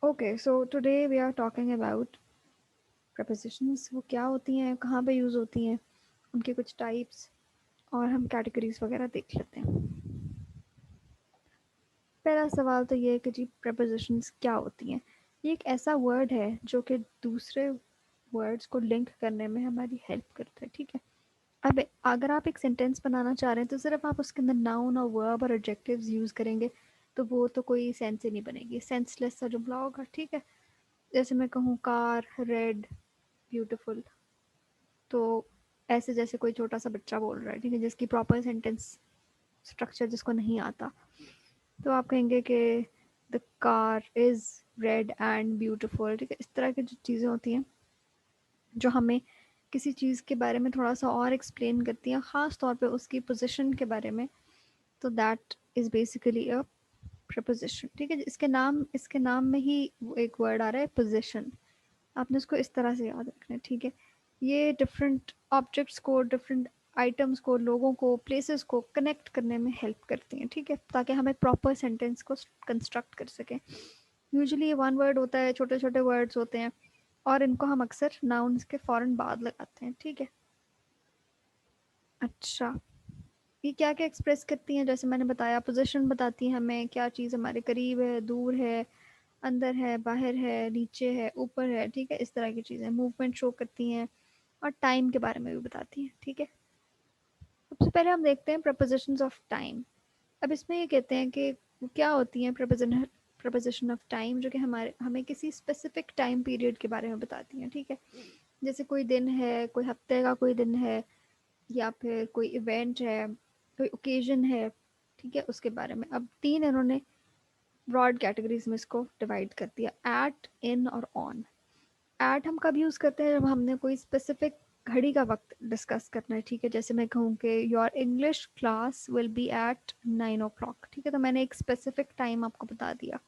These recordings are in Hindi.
Okay, so today we are talking about prepositions. वो क्या होती हैं, कहाँ पे यूज़ होती हैं, उनके कुछ टाइप्स और हम कैटेगरीज वगैरह देख लेते हैं। पहला सवाल तो ये है कि जी prepositions क्या होती हैं। ये एक ऐसा वर्ड है जो कि दूसरे वर्ड्स को लिंक करने में हमारी हेल्प करता है, ठीक है। अब अगर आप एक सेंटेंस बनाना चाह रहे हैं तो सिर्फ आप उसके अंदर नाउन और वर्ब और एडजेक्टिव्स यूज़ करेंगे तो वो तो कोई सेंस ही नहीं बनेगी, सेंसलेस सा जुमला होगा, ठीक है। जैसे मैं कहूँ कार रेड ब्यूटीफुल, तो ऐसे जैसे कोई छोटा सा बच्चा बोल रहा है, ठीक है, जिसकी प्रॉपर सेंटेंस स्ट्रक्चर जिसको नहीं आता, तो आप कहेंगे कि the car is red and beautiful, ठीक है। इस तरह की जो चीज़ें होती हैं जो हमें किसी चीज़ के बारे में थोड़ा सा और एक्सप्लेन करती हैं, ख़ास तौर पे उसकी पोजीशन के बारे में, तो that is basically a preposition, ठीक है। इसके नाम में ही एक वर्ड आ रहा है पोजीशन, आपने उसको इस तरह से याद रखना है, ठीक है। ये डिफरेंट ऑब्जेक्ट्स को, डिफरेंट आइटम्स को, लोगों को, प्लेसेस को कनेक्ट करने में हेल्प करती हैं, ठीक है, ताकि हम एक प्रॉपर सेंटेंस को कंस्ट्रक्ट कर सकें। यूजुअली ये वन वर्ड होता है, छोटे छोटे वर्ड्स होते हैं और इनको हम अक्सर नाउन्स के फ़ौरन बाद लगाते हैं, ठीक है। अच्छा, ये क्या क्या एक्सप्रेस करती हैं, जैसे मैंने बताया पोजीशन बताती हैं हमें क्या चीज़ हमारे करीब है, दूर है, अंदर है, बाहर है, नीचे है, ऊपर है, ठीक है, इस तरह की चीज़ें मूवमेंट शो करती हैं और टाइम के बारे में भी बताती हैं, ठीक है। सबसे पहले हम देखते हैं प्रपोजिशंस ऑफ टाइम। अब इसमें ये कहते हैं कि क्या होती हैं प्रपोजिशन ऑफ टाइम, जो कि हमारे हमें किसी स्पेसिफिक टाइम पीरियड के बारे में बताती हैं, ठीक है। जैसे कोई दिन है, कोई हफ्ते का कोई दिन है, या फिर कोई इवेंट है, कोई ओकेजन है, ठीक है, उसके बारे में। अब तीन इन्होंने ब्रॉड कैटेगरीज में इसको डिवाइड कर दिया, एट, इन और ऑन। एट हम कब यूज़ करते हैं, जब हमने कोई स्पेसिफिक घड़ी का वक्त डिस्कस करना है, ठीक है। जैसे मैं कहूँ कि your English class will be at 9 o'clock, ठीक है, तो मैंने एक स्पेसिफिक टाइम आपको बता दिया।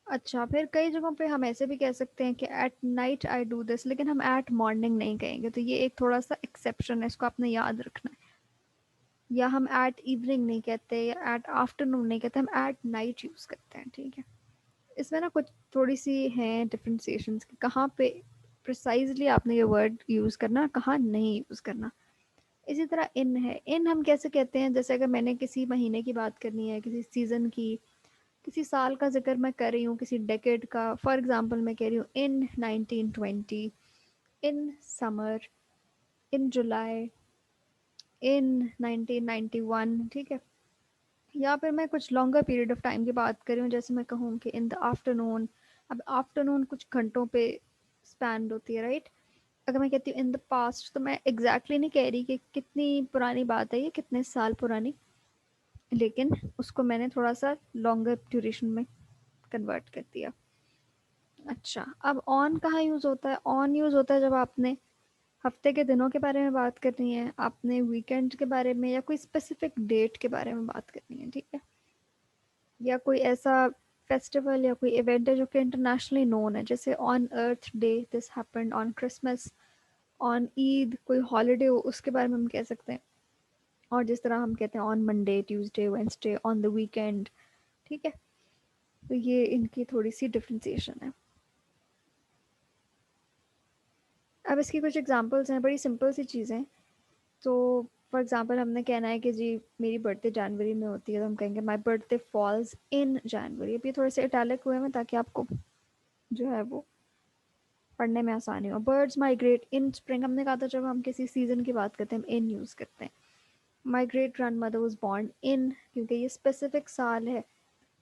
अच्छा, फिर कई जगहों पे हम ऐसे भी कह सकते हैं कि at night I do this, लेकिन हम एट मॉर्निंग नहीं कहेंगे, तो ये एक थोड़ा सा एक्सेप्शन है, इसको आपने याद रखना है। या हम एट इवनिंग नहीं कहते, या एट आफ्टरनून नहीं कहते, हम एट नाइट यूज़ करते हैं, ठीक है। इसमें ना कुछ थोड़ी सी हैं डिफ्रेंसिएशंस कि कहाँ पे प्रिसाइजली आपने ये वर्ड यूज़ करना, कहाँ नहीं यूज़ करना। इसी तरह इन है, इन हम कैसे कहते हैं, जैसे अगर मैंने किसी महीने की बात करनी है, किसी सीज़न की, किसी साल का जिक्र मैं कर रही हूँ, किसी डेकेड का, फॉर एग्जांपल मैं कह रही हूँ इन 1920, इन समर, इन जुलाई, इन 1991, ठीक है। या फिर मैं कुछ लॉन्गर पीरियड ऑफ टाइम की बात कर रही हूँ, जैसे मैं कहूँ कि इन द आफ्टरनून। अब आफ्टरनून कुछ घंटों पे स्पैन होती है, राइट। अगर मैं कहती हूँ इन द पास्ट, तो मैं एग्जैक्टली exactly नहीं कह रही कि कितनी पुरानी बात है ये, कितने साल पुरानी, लेकिन उसको मैंने थोड़ा सा लॉन्गर ड्यूरेशन में कन्वर्ट कर दिया। अच्छा, अब ऑन कहाँ यूज़ होता है, ऑन यूज़ होता है जब आपने हफ्ते के दिनों के बारे में बात करनी है, आपने वीकेंड के बारे में या कोई स्पेसिफिक डेट के बारे में बात करनी है, ठीक है। या कोई ऐसा फेस्टिवल या कोई इवेंट है जो कि इंटरनेशनली नोन है, जैसे on earth day this happened, on Christmas, on Eid, कोई हॉलीडे हो उसके बारे में हम कह सकते हैं। और जिस तरह हम कहते हैं on Monday, Tuesday, Wednesday, on the weekend, ठीक है। तो ये इनकी थोड़ी सी डिफ्रेंसिएशन है। अब इसकी कुछ एग्जांपल्स हैं, बड़ी सिंपल सी चीज़ें। तो फॉर एग्जांपल हमने कहना है कि जी मेरी बर्थडे जनवरी में होती है, तो हम कहेंगे माई बर्थडे फॉल्स इन जनवरी। अब ये थोड़े से इटैलिक हुए हैं ताकि आपको जो है वो पढ़ने में आसानी हो। बर्ड्स माइग्रेट इन स्प्रिंग, हमने कहा था जब हम किसी सीजन की बात करते हैं हम इन यूज़ करते हैं। My great grandmother was born in, क्योंकि ये स्पेसिफिक साल है।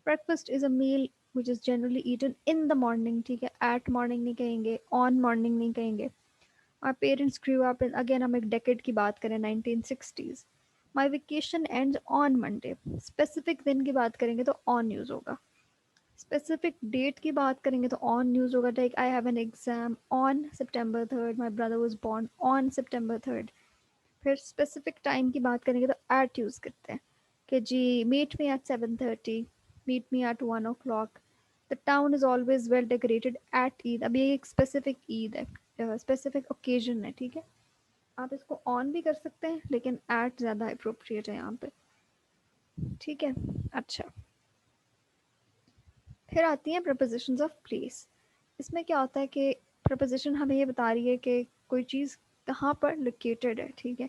Breakfast is a meal which is generally eaten in the morning, ठीक है, एट मॉर्निंग नहीं कहेंगे, ऑन मॉर्निंग नहीं कहेंगे। Our parents grew up in, again हम एक डेकेड की बात करें, 1960s। My vacation ends on Monday, specific दिन की बात करेंगे तो ऑन यूज़ होगा। स्पेसिफिक डेट की बात करेंगे तो ऑन न्यूज़ होगा, like I have an exam on September 3rd, my brother was born on September 3rd। फिर स्पेसिफिक टाइम की बात करेंगे तो एट यूज़ करते हैं कि जी meet me at 7:30, meet me at 1 o'clock, the town is always well decorated at Eid. अब ये एक स्पेसिफिक ईद है, स्पेसिफिक ओकेजन है, ठीक है। आप इसको ऑन भी कर सकते हैं लेकिन एट ज़्यादा अप्रोप्रिएट है यहाँ पे, ठीक है। अच्छा, फिर आती हैं प्रपोजिशंस ऑफ प्लेस। इसमें क्या होता है कि प्रपोजिशन हमें ये बता रही है कि कोई चीज़ कहाँ पर लोकेटेड है, ठीक है।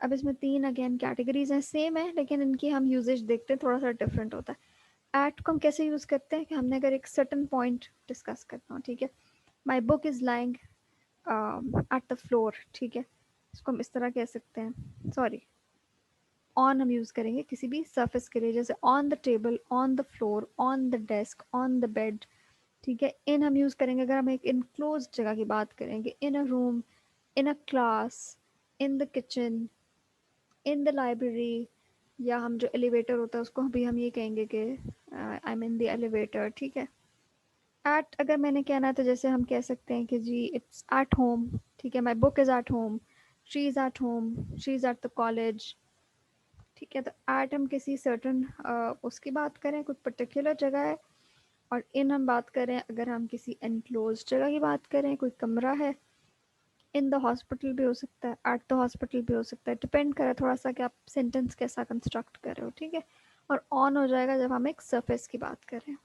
अब इसमें 3 अगेन कैटेगरीज हैं, सेम है लेकिन इनकी हम यूजेज देखते हैं, थोड़ा सा डिफरेंट होता है। एट को हम कैसे यूज़ करते हैं कि हमने अगर एक सर्टन पॉइंट डिस्कस करना हो, ठीक है। My book is lying at the floor, ठीक है। इसको हम इस तरह कह सकते हैं, सॉरी, ऑन हम यूज़ करेंगे किसी भी सर्फेस के लिए, जैसे on the table, on the floor, on the desk, on the bed, ठीक है। इन हम यूज़ करेंगे अगर हम एक इनक्लोज जगह की बात करेंगे, in a room, in a class, in the kitchen, in the library, या हम जो एलिवेटर होता है उसको भी हम ये कहेंगे कि I M in the elevator, ठीक है। एट अगर मैंने कहना है तो जैसे हम कह सकते हैं कि जी इट्स एट होम, ठीक है। My book is at home, she is at home, she is at the college, ठीक है। तो एट हम किसी सर्टन उसकी बात करें, कुछ पर्टिकुलर जगह है। और इन हम बात करें अगर हम किसी एनक्लोज जगह की बात करें, कोई कमरा है। इन द हॉस्पिटल भी हो सकता है, एट द हॉस्पिटल भी हो सकता है, डिपेंड करे थोड़ा सा कि आप सेंटेंस कैसा कंस्ट्रक्ट कर रहे हो, ठीक है। और ऑन हो जाएगा जब हम एक सरफेस की बात करें।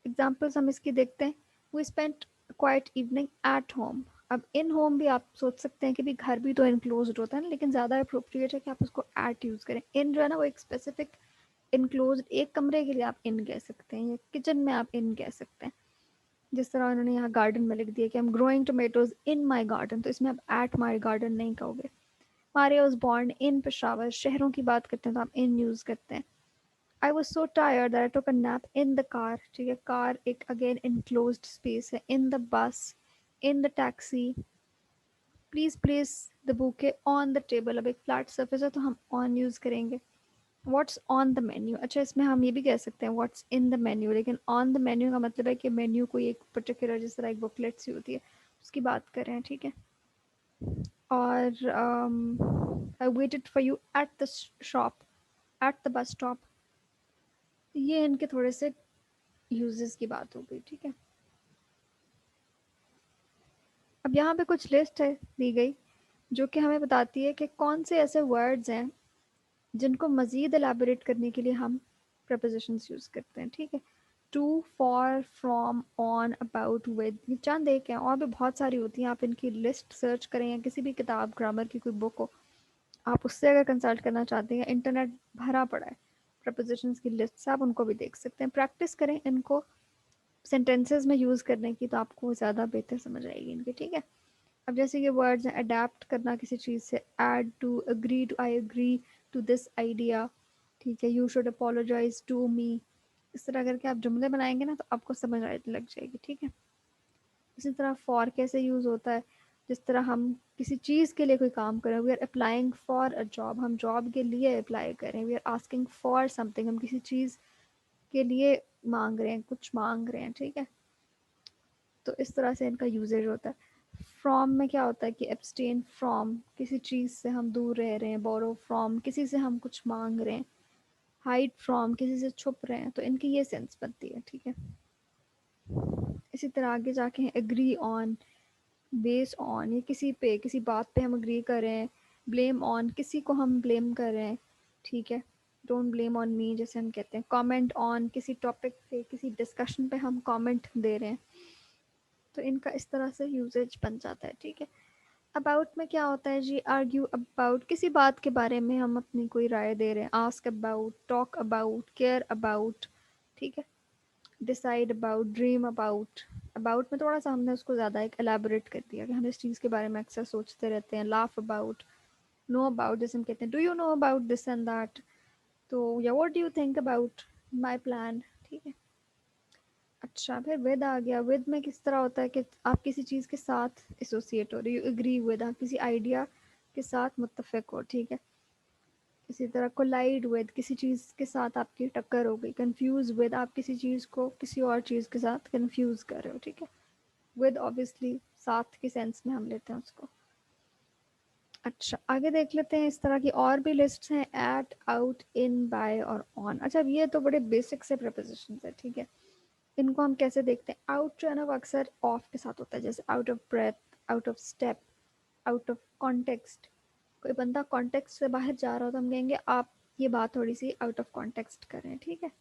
एग्जाम्पल्स हम इसकी देखते हैं। We spent quite evening at home. अब इन होम भी आप सोच सकते हैं कि भी घर भी तो इनक्लोज होता है ना, लेकिन ज़्यादा अप्रोप्रिएट है कि आप उसको एट यूज़ करें। इन जो है ना वो एक स्पेसिफिक इनक्लोज एक कमरे के लिए आप इन कह सकते हैं, या किचन में आप इन कह सकते हैं। जिस तरह उन्होंने यहाँ गार्डन में लिख दिया कि I am growing tomatoes in my garden, तो इसमें आप एट माई गार्डन नहीं कहोगे। मारिया वॉज बॉर्न इन पेशावर, शहरों की बात करते हैं तो आप इन यूज़ करते हैं। I was so tired that I took a nap in the car, ठीक है। कार एक अगेन इनक्लोज्ड स्पेस है। In the bus, in the taxi, please place the bouquet on the table. अब एक फ्लैट सर्फेस है तो हम ऑन यूज़ करेंगे। व्हाट्स ऑन द मेन्यू, अच्छा इसमें हम ये भी कह सकते हैं व्हाट्स इन द मेन्यू, लेकिन ऑन द मेन्यू का मतलब है कि मेन्यू कोई एक पर्टिकुलर, जिस तरह एक बुकलेट सी होती है उसकी बात कर रहे हैं, ठीक है। और I waited for you at the shop, at the bus stop. ये इनके थोड़े से यूजेस की बात हो गई, ठीक है। अब यहाँ पे कुछ लिस्ट है दी गई जो कि हमें बताती है कि कौन से ऐसे वर्ड्स हैं जिनको मज़ीद एलैबोरेट करने के लिए हम प्रपोजिशंस यूज़ करते हैं, ठीक है। To, for, from, on, about, with, ये चंद एक हैं, और भी बहुत सारी होती हैं। आप इनकी लिस्ट सर्च करें या किसी भी किताब, ग्रामर की कोई बुक हो, आप उससे अगर कंसल्ट करना चाहते हैं, इंटरनेट भरा पड़ा है प्रपोजिशंस की लिस्ट से, आप उनको भी देख सकते हैं। प्रैक्टिस करें इनको सेंटेंसेस में यूज़ करने की, तो आपको ज़्यादा बेहतर समझ आएगी इनकी, ठीक है। अब जैसे ये वर्ड्स हैं, अडेप्ट करना किसी चीज़ से, add to, agree to, I agree to this idea, ठीक है। You should apologize to me. इस तरह करके आप जुमले बनाएंगे ना तो आपको समझ आने लग जाएगी, ठीक है। इसी तरह फॉर कैसे यूज़ होता है, जिस तरह हम किसी चीज़ के लिए कोई काम करें, we are applying for a job, हम जॉब के लिए अप्लाई करें। We are asking for something, हम किसी चीज़ के लिए मांग रहे हैं, कुछ मांग रहे हैं, ठीक है। तो इस तरह से इनका यूजेज होता है। फ्रॉम में क्या होता है कि एब्सटेन फ्रॉम, किसी चीज़ से हम दूर रह रहे हैं। बोरो फ्रॉम, किसी से हम कुछ मांग रहे हैं। हाइड फ्रॉम, किसी से छुप रहे हैं। तो इनकी ये सेंस बनती है, ठीक है। इसी तरह आगे जाके हैं एग्री ऑन, बेस ऑन, ये किसी पे, किसी बात पे हम अग्री कर रहे हैं। ब्लेम ऑन, किसी को हम ब्लेम कर रहे हैं, ठीक है। डोंट ब्लेम ऑन मी जैसे हम कहते हैं। कमेंट ऑन, किसी टॉपिक पे, किसी डिस्कशन पे हम कमेंट दे रहे हैं। तो इनका इस तरह से यूजेज बन जाता है, ठीक है। अबाउट में क्या होता है जी, आर्ग्यू अबाउट, किसी बात के बारे में हम अपनी कोई राय दे रहे हैं। Ask about, talk about, care about, ठीक है। Decide about, dream about. About में थोड़ा सा हमने उसको ज़्यादा एक एलैबोरेट कर दिया कि हम इस चीज़ के बारे में अक्सर सोचते रहते हैं। लाफ अबाउट, नो अबाउट, जैसे हम कहते हैं do you know about this and that, तो या what do you think about my plan, ठीक है। अच्छा, फिर विद आ गया। विद में किस तरह होता है कि आप किसी चीज़ के साथ एसोसिएट हो रहे, यू एग्री विद, आप किसी आइडिया के साथ मुत्तफिक हो, ठीक है। इसी तरह कोलाइड विद, किसी चीज़ के साथ आपकी टक्कर हो गई। कंफ्यूज विद, आप किसी चीज़ को किसी और चीज़ के साथ कंफ्यूज कर रहे हो, ठीक है। विद ऑब्वियसली साथ के सेंस में हम लेते हैं उसको। अच्छा, आगे देख लेते हैं इस तरह की और भी लिस्ट्स हैं, एट, आउट, इन, बाय और ऑन। अच्छा, अब ये तो बड़े बेसिक से प्रपोजिशंस है, ठीक है। इनको हम कैसे देखते हैं। आउट जो है ना वो अक्सर ऑफ के साथ होता है, जैसे out of breath, out of step, out of context. कोई बंदा कॉन्टेक्स्ट से बाहर जा रहा हो तो हम कहेंगे आप ये बात थोड़ी सी आउट ऑफ कॉन्टेक्स्ट कर रहे हैं, ठीक है।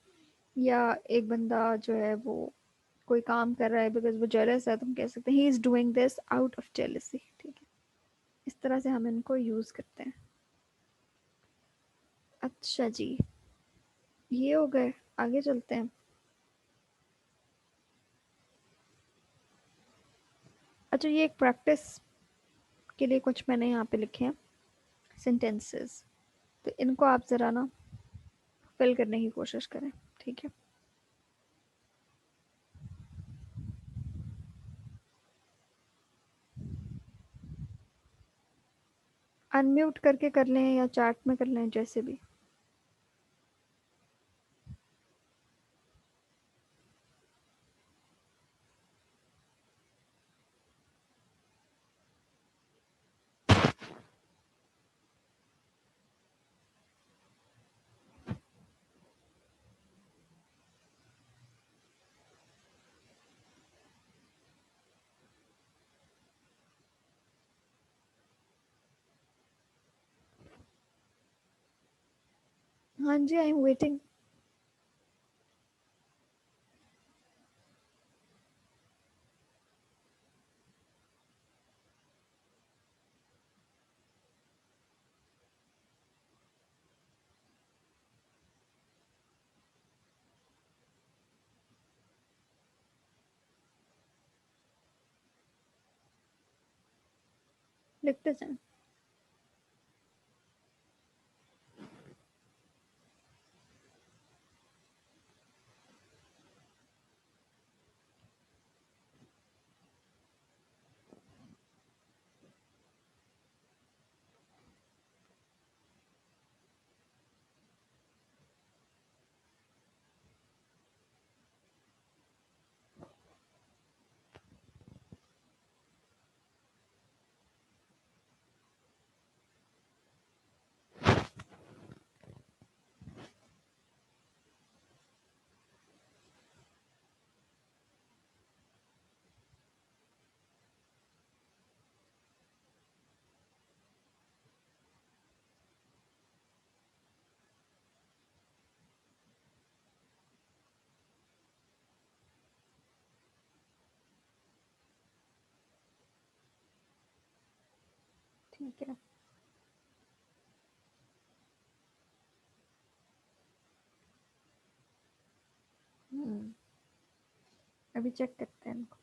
या एक बंदा जो है वो कोई काम कर रहा है बिकॉज वो जेलस है, तुम कह सकते हैं he is doing this out of jealousy, ठीक है। इस तरह से हम इनको यूज करते हैं। अच्छा जी, ये हो गए, आगे चलते हैं। अच्छा, ये एक प्रैक्टिस के लिए कुछ मैंने यहाँ पे लिखे हैं सेंटेंसेस, तो इनको आप ज़रा ना फिल करने की कोशिश करें, ठीक है। अनम्यूट करके कर लें या चैट में कर लें, जैसे भी। हाँ जी, आई एम वेटिंग। लिखते जाएं। ठीक है। हम्म, अभी चेक करते हैं इनको।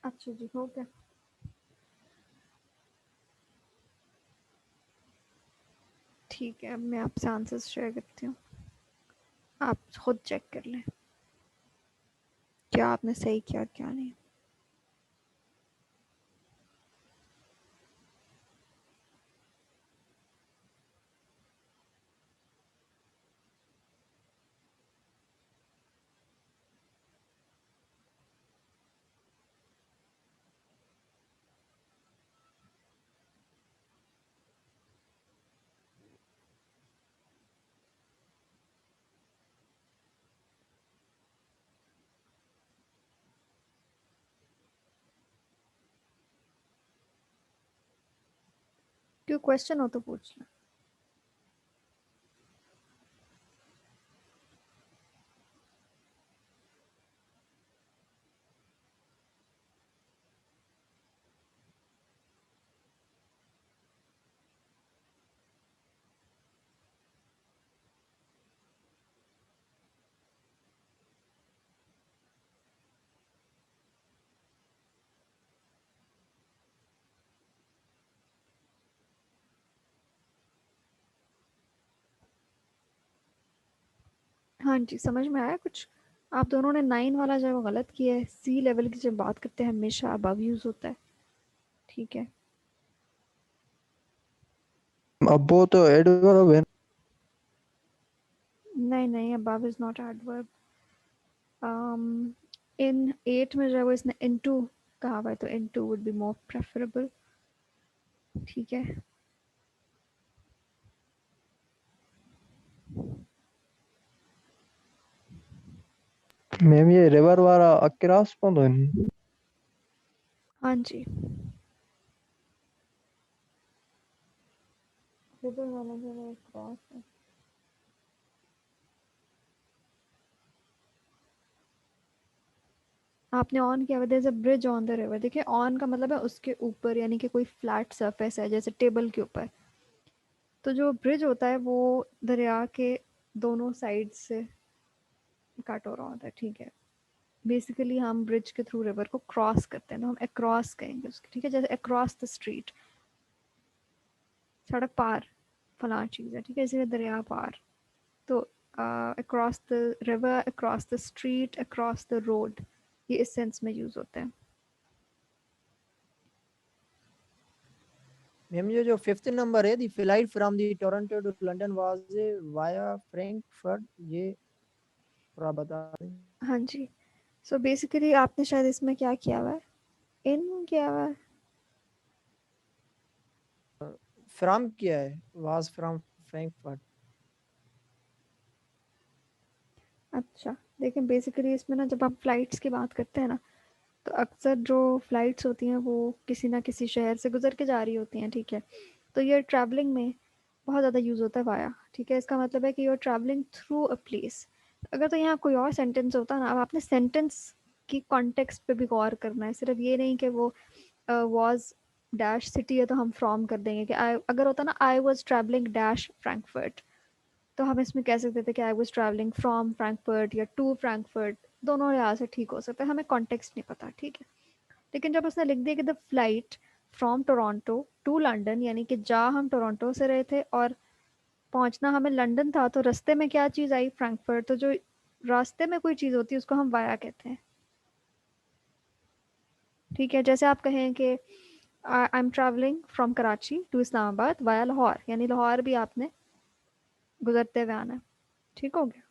अच्छा जी, हो गया। ठीक है, अब मैं आपसे आंसर्स शेयर करती हूँ, आप खुद चेक कर लें क्या आपने सही किया क्या नहीं। क्यों, क्वेश्चन हो तो पूछ लें। हाँ जी, समझ में आया कुछ। आप दोनों ने 9 वाला जगह गलत किया है। सी लेवल की जब बात करते हैं हमेशा अबव यूज होता है, ठीक है। अब वो तो एडवर्ब है। नहीं नहीं, अबव इज नॉट एडवर्ब। इन 8 में जो है वो इसने इनटू कहा हुआ है, तो into would be more preferable, ठीक है। मैम ये रिवर वाला अक्रॉस पॉइंट है। हाँ जी, रिवर वाला जो है क्रॉस है। आपने ऑन किया हुआ, there is a bridge on the river. देखिए, ऑन का मतलब है उसके ऊपर, यानी कि कोई फ्लैट सरफेस है जैसे टेबल के ऊपर। तो जो ब्रिज होता है वो दरिया के दोनों साइड से कट हो रहा होता है, ठीक है। बेसिकली हम ब्रिज के थ्रू रिवर को क्रॉस करते हैं, तो हम अक्रॉस कहेंगे उसके, ठीक है। जैसे अक्रॉस द स्ट्रीट, सड़क पार, फलां चीज़ है, ठीक है। इसीलिए दरिया पार। तो across the river, across the street, across the road, ये इस सेंस में यूज़ होते हैं। मैम ये जो फिफ्थ नंबर है, the flight from the Toronto to London was via Frankfurt, ये थोड़ा बता दें। हाँ जी, सो बेसिकली आपने शायद इसमें क्या किया हुआ है, इन किया हुआ है। फ्रॉम किया है, वाज फ्रॉम फ्रैंकफर्ट। अच्छा, देखें बेसिकली इसमें ना जब आप फ्लाइट्स की बात करते हैं ना, तो अक्सर जो फ्लाइट्स होती हैं वो किसी ना किसी शहर से गुजर के जा रही होती हैं, ठीक है। तो ये ट्रैवलिंग में बहुत ज़्यादा यूज़ होता है वाया, ठीक है। इसका मतलब है कि you are travelling through a place. अगर तो यहाँ कोई और सेंटेंस होता ना, अब आपने सेंटेंस की कॉन्टेक्स्ट पे भी गौर करना है, सिर्फ ये नहीं कि वो वॉज डैश सिटी है तो हम फ्रॉम कर देंगे कि आई, अगर होता ना I was travelling dash Frankfurt, तो हम इसमें कह सकते थे कि I was travelling from Frankfurt या टू फ्रैंकफर्ट। दोनों लिहाज से ठीक हो सकता है, हमें कॉन्टेक्स्ट नहीं पता, ठीक है। लेकिन जब उसने लिख दिया कि the flight from Toronto to London, यानी कि जा हम टोरंटो से रहे थे और पहुंचना हमें लंदन था, तो रास्ते में क्या चीज़ आई, फ्रैंकफर्ट। तो जो रास्ते में कोई चीज़ होती है उसको हम वाया कहते हैं, ठीक है। जैसे आप कहें कि I am travelling from Karachi to Islamabad via Lahore, यानी लाहौर भी आपने गुजरते हुए आना है, ठीक हो गया।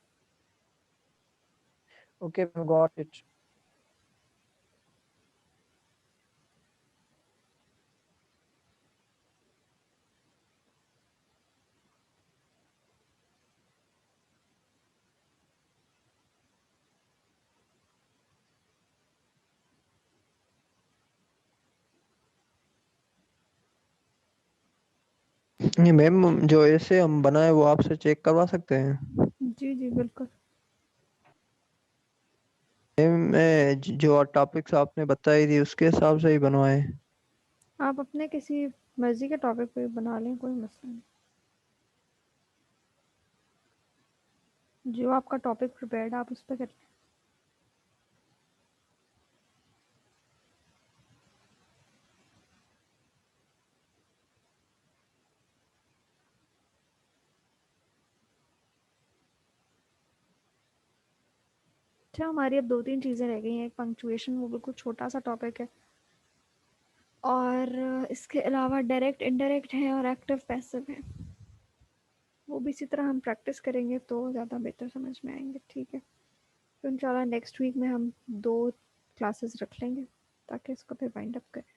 Okay, got it. ये मैम जो ऐसे हम बनाए वो आपसे चेक करवा सकते हैं। जी जी बिल्कुल। मैम मैं जो टॉपिक्स आपने बताई थी उसके हिसाब से ही बनवाए। आप अपने किसी मर्जी के टॉपिक पे बना लें, कोई मसला नहीं। जो आपका टॉपिक प्रिपेयर्ड आप उस पर कर लें। अच्छा, हमारी अब 2-3 चीज़ें रह गई हैं। एक पंक्चुएशन, वो बिल्कुल छोटा सा टॉपिक है, और इसके अलावा डायरेक्ट, इनडायरेक्ट है, और एक्टिव पैसिव है। वो भी इसी तरह हम प्रैक्टिस करेंगे तो ज़्यादा बेहतर समझ में आएंगे। ठीक है, तो इंशाल्लाह नेक्स्ट वीक में हम 2 क्लासेस रख लेंगे ताकि इसको फिर वाइंड अप करें।